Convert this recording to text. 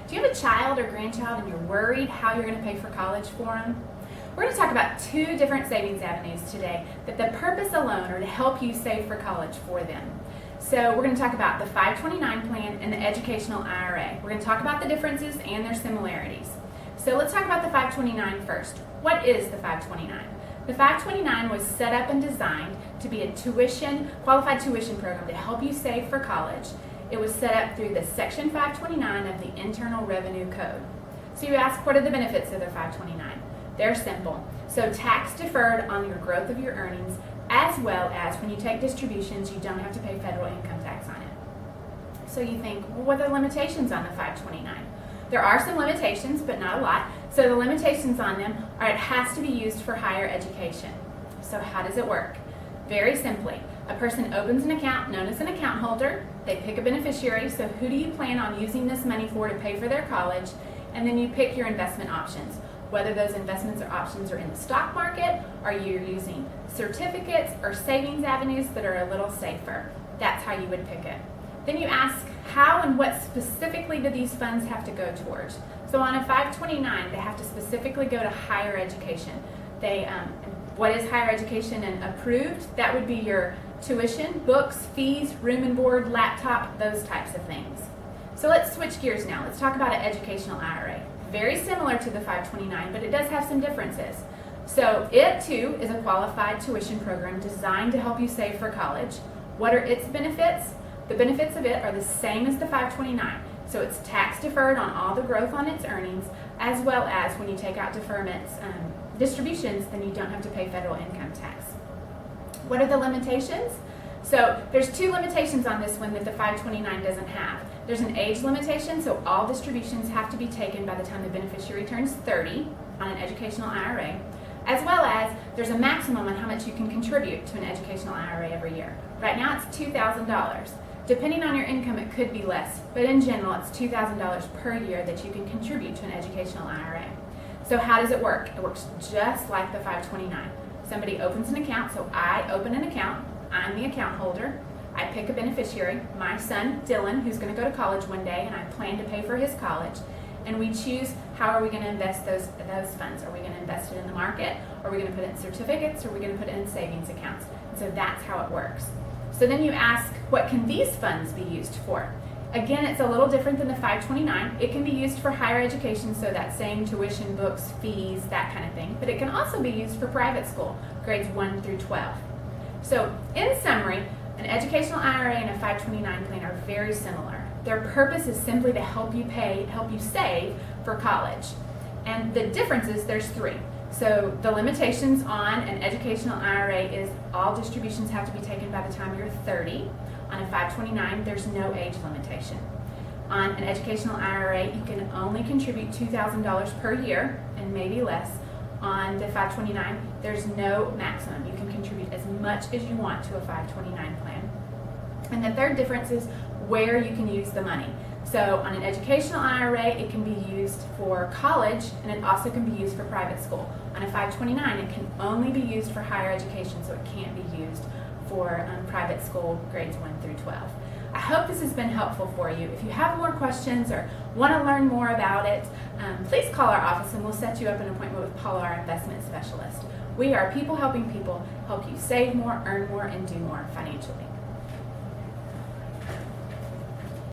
Do you have a child or grandchild and you're worried how you're going to pay for college for them? We're going to talk about two different savings avenues today that the purpose alone are to help you save for college for them. So we're going to talk about the 529 plan and the Educational IRA. We're going to talk about the differences and their similarities. So let's talk about the 529 first. What is the 529? The 529 was set up and designed to be a qualified tuition program to help you save for college. It was set up through the Section 529 of the Internal Revenue Code. So you ask, what are the benefits of the 529? They're simple. So tax deferred on your growth of your earnings, as well as when you take distributions, you don't have to pay federal income tax on it. So you think, well, what are the limitations on the 529? There are some limitations, but not a lot. So the limitations on them are it has to be used for higher education. So how does it work? Very simply, a person opens an account known as an account holder. They pick a beneficiary. So who do you plan on using this money for to pay for their college? And then you pick your investment options. Whether those investments or options are in the stock market, or you're using certificates or savings avenues that are a little safer. That's how you would pick it. Then you ask, how and what specifically do these funds have to go towards? So on a 529, they have to specifically go to higher education. What is higher education and approved? That would be your tuition, books, fees, room and board, laptop, those types of things. So let's switch gears now. Let's talk about an Educational IRA. Very similar to the 529, but it does have some differences. So it too is a qualified tuition program designed to help you save for college. What are its benefits? The benefits of it are the same as the 529. So it's tax deferred on all the growth on its earnings, as well as when you take out deferments, distributions, then you don't have to pay federal income tax. What are the limitations? So there's two limitations on this one that the 529 doesn't have. There's an age limitation, so all distributions have to be taken by the time the beneficiary turns 30 on an Educational IRA, as well as there's a maximum on how much you can contribute to an Educational IRA every year. Right now it's $2,000. Depending on your income, it could be less, but in general, it's $2,000 per year that you can contribute to an Educational IRA. So how does it work? It works just like the 529. Somebody opens an account, so I open an account, I'm the account holder, I pick a beneficiary, my son, Dylan, who's going to go to college one day, and I plan to pay for his college, and we choose how are we going to invest those funds. Are we going to invest it in the market? Are we going to put it in certificates? Or are we going to put it in savings accounts? And so that's how it works. So then you ask, what can these funds be used for? Again, it's a little different than the 529. It can be used for higher education, so that same tuition, books, fees, that kind of thing. But it can also be used for private school, grades 1 through 12. So in summary, an Educational IRA and a 529 plan are very similar. Their purpose is simply to help you save for college. And the difference is there's three. So the limitations on an Educational IRA is all distributions have to be taken by the time you're 30. On a 529, there's no age limitation. On an Educational IRA, you can only contribute $2,000 per year and maybe less. On the 529, there's no maximum. You can contribute as much as you want to a 529 plan. And the third difference is where you can use the money. So on an Educational IRA, it can be used for college, and it also can be used for private school. On a 529, it can only be used for higher education, so it can't be used for private school grades 1 through 12. I hope this has been helpful for you. If you have more questions or want to learn more about it, please call our office and we'll set you up an appointment with Paula, our investment specialist. We are people helping people help you save more, earn more, and do more financially.